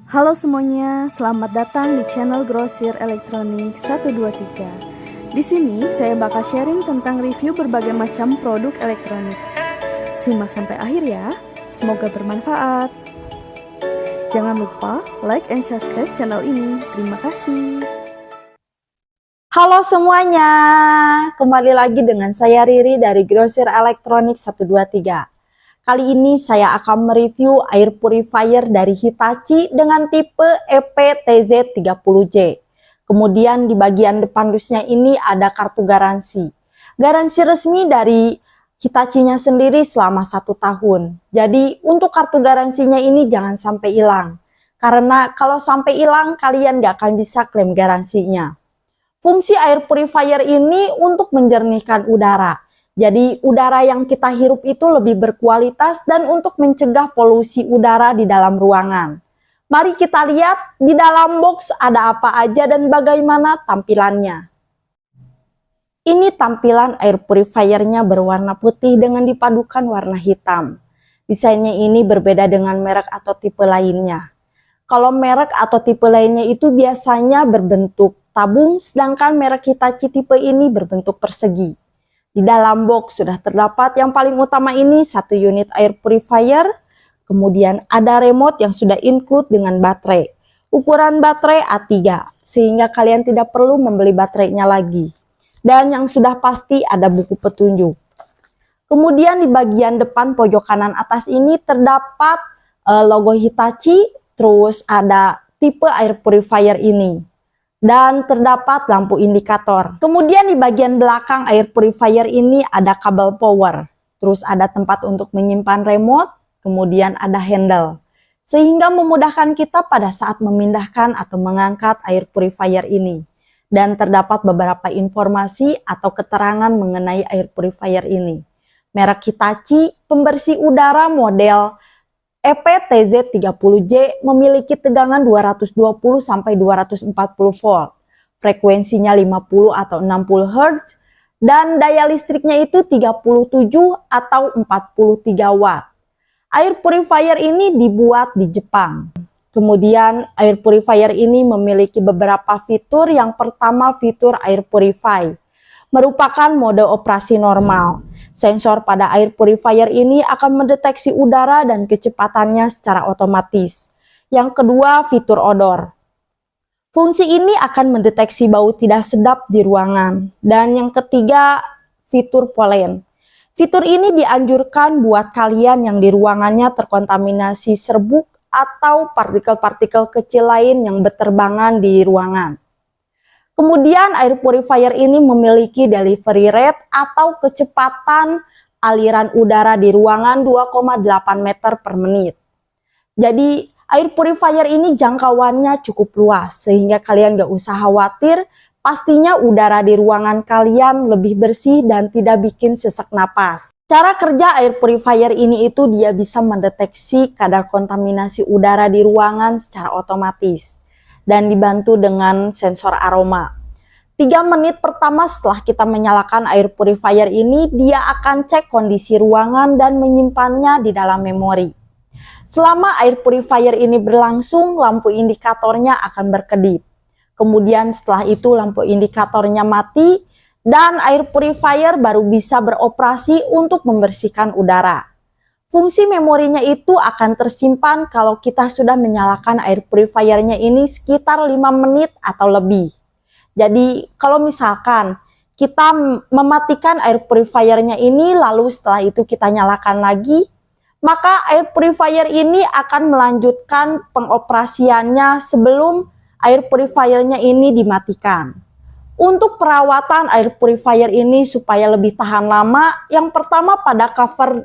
Halo semuanya, selamat datang di channel Grosir Elektronik 123. Di sini saya bakal sharing tentang review berbagai macam produk elektronik. Simak sampai akhir ya, semoga bermanfaat. Jangan lupa like and subscribe channel ini. Terima kasih. Halo semuanya, kembali lagi dengan saya Riri dari Grosir Elektronik 123. Kali ini saya akan mereview air purifier dari Hitachi dengan tipe EPTZ30J. Kemudian di bagian depan dusnya ini ada kartu garansi. Garansi resmi dari Hitachi-nya sendiri selama 1 tahun. Jadi untuk kartu garansinya ini jangan sampai hilang. Karena kalau sampai hilang kalian gak akan bisa klaim garansinya. Fungsi air purifier ini untuk menjernihkan udara. Jadi udara yang kita hirup itu lebih berkualitas dan untuk mencegah polusi udara di dalam ruangan. Mari kita lihat di dalam box ada apa aja dan bagaimana tampilannya. Ini tampilan air purifiernya berwarna putih dengan dipadukan warna hitam. Desainnya ini berbeda dengan merek atau tipe lainnya. Kalau merek atau tipe lainnya itu biasanya berbentuk tabung, sedangkan merek Hitachi tipe ini berbentuk persegi. Di dalam box sudah terdapat yang paling utama ini 1 unit air purifier, kemudian ada remote yang sudah include dengan baterai. Ukuran baterai A3, sehingga kalian tidak perlu membeli baterainya lagi. Dan yang sudah pasti ada buku petunjuk. Kemudian di bagian depan pojok kanan atas ini terdapat logo Hitachi, terus ada tipe air purifier ini. Dan terdapat lampu indikator. Kemudian di bagian belakang air purifier ini ada kabel power. Terus ada tempat untuk menyimpan remote, kemudian ada handle. Sehingga memudahkan kita pada saat memindahkan atau mengangkat air purifier ini. Dan terdapat beberapa informasi atau keterangan mengenai air purifier ini. Merek Hitachi pembersih udara model EPTZ30J memiliki tegangan 220 sampai 240 volt, frekuensinya 50 atau 60 Hz, dan daya listriknya itu 37 atau 43 watt. Air purifier ini dibuat di Jepang. Kemudian air purifier ini memiliki beberapa fitur. Yang pertama fitur air purify, merupakan mode operasi normal. Sensor pada air purifier ini akan mendeteksi udara dan kecepatannya secara otomatis. Yang kedua, fitur odor. Fungsi ini akan mendeteksi bau tidak sedap di ruangan. Dan yang ketiga, fitur polen. Fitur ini dianjurkan buat kalian yang di ruangannya terkontaminasi serbuk atau partikel-partikel kecil lain yang berterbangan di ruangan. Kemudian air purifier ini memiliki delivery rate atau kecepatan aliran udara di ruangan 2,8 meter per menit. Jadi air purifier ini jangkauannya cukup luas sehingga kalian gak usah khawatir, pastinya udara di ruangan kalian lebih bersih dan tidak bikin sesak napas. Cara kerja air purifier ini itu dia bisa mendeteksi kadar kontaminasi udara di ruangan secara otomatis dan dibantu dengan sensor aroma. 3 menit pertama setelah kita menyalakan air purifier ini, dia akan cek kondisi ruangan dan menyimpannya di dalam memori. Selama air purifier ini berlangsung, lampu indikatornya akan berkedip. Kemudian setelah itu lampu indikatornya mati dan air purifier baru bisa beroperasi untuk membersihkan udara. Fungsi memorinya itu akan tersimpan kalau kita sudah menyalakan air purifiernya ini sekitar 5 menit atau lebih. Jadi kalau misalkan kita mematikan air purifiernya ini lalu setelah itu kita nyalakan lagi, maka air purifier ini akan melanjutkan pengoperasiannya sebelum air purifiernya ini dimatikan. Untuk perawatan air purifier ini supaya lebih tahan lama, yang pertama pada cover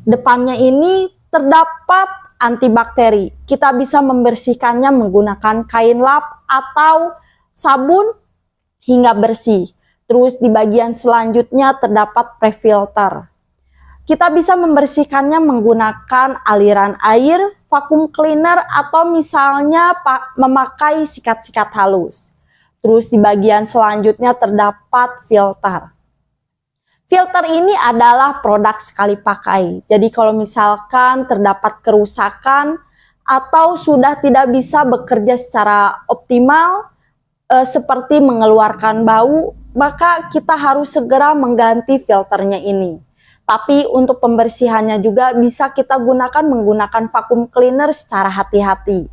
depannya ini terdapat antibakteri. Kita bisa membersihkannya menggunakan kain lap atau sabun hingga bersih. Terus di bagian selanjutnya terdapat pre-filter. Kita bisa membersihkannya menggunakan aliran air, vacuum cleaner, atau misalnya memakai sikat-sikat halus. Terus di bagian selanjutnya terdapat filter. Filter ini adalah produk sekali pakai. Jadi kalau misalkan terdapat kerusakan atau sudah tidak bisa bekerja secara optimal, seperti mengeluarkan bau, maka kita harus segera mengganti filternya ini. Tapi untuk pembersihannya juga bisa kita menggunakan vacuum cleaner secara hati-hati.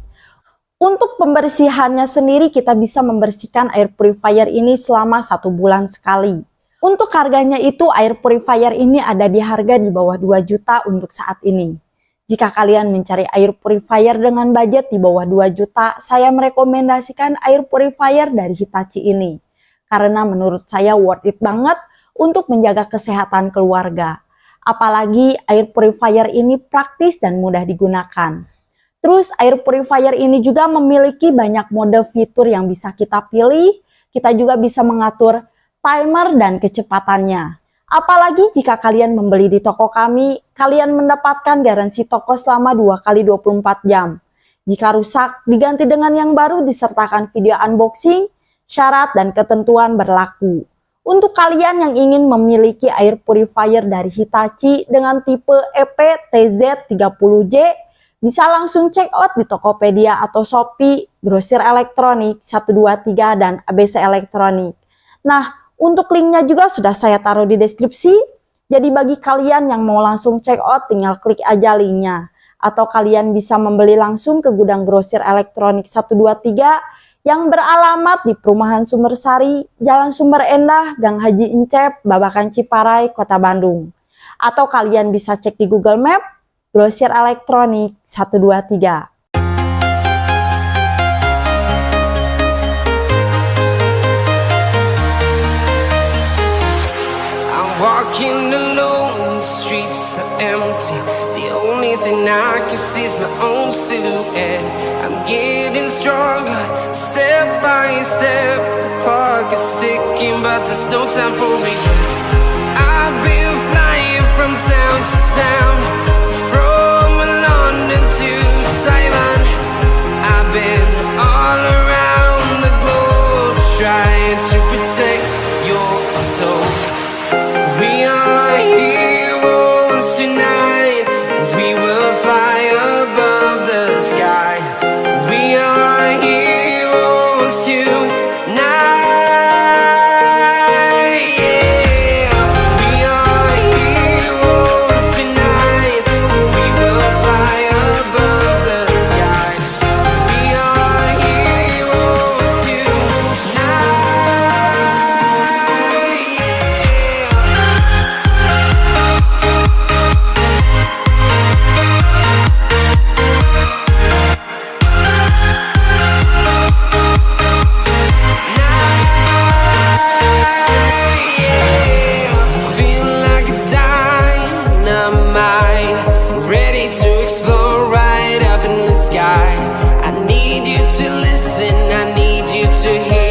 Untuk pembersihannya sendiri kita bisa membersihkan air purifier ini selama 1 bulan sekali. Untuk harganya itu air purifier ini ada di harga di bawah 2 juta untuk saat ini. Jika kalian mencari air purifier dengan budget di bawah 2 juta, saya merekomendasikan air purifier dari Hitachi ini. Karena menurut saya worth it banget untuk menjaga kesehatan keluarga. Apalagi air purifier ini praktis dan mudah digunakan. Terus air purifier ini juga memiliki banyak mode fitur yang bisa kita pilih. Kita juga bisa mengatur timer dan kecepatannya. Apalagi jika kalian membeli di toko kami, kalian mendapatkan garansi toko selama 2 kali 24 jam. Jika rusak, diganti dengan yang baru disertakan video unboxing, syarat dan ketentuan berlaku. Untuk kalian yang ingin memiliki air purifier dari Hitachi dengan tipe EP-TZ30J, bisa langsung check out di Tokopedia atau Shopee, Grosir Elektronik 123 dan ABC Elektronik. Nah, untuk linknya juga sudah saya taruh di deskripsi. Jadi bagi kalian yang mau langsung check out, tinggal klik aja linknya. Atau kalian bisa membeli langsung ke gudang Grosir Elektronik 123 yang beralamat di Perumahan Sumbersari, Jalan Sumber Endah, Gang Haji Encep, Babakan Ciparai, Kota Bandung. Atau kalian bisa cek di Google Map, Grosir Elektronik 123. Walking alone, the streets are empty. The only thing I can see is my own silhouette. I'm getting stronger, step by step. The clock is ticking, but there's no time for regrets. I've been flying from town to town, from London to Taiwan. I've been all around the globe, trying to protect your soul. We are heroes tonight. We will fly above the sky. We are heroes tonight. Yeah. We are heroes tonight. We will fly above the sky. We are heroes tonight. I need you to listen, I need you to hear.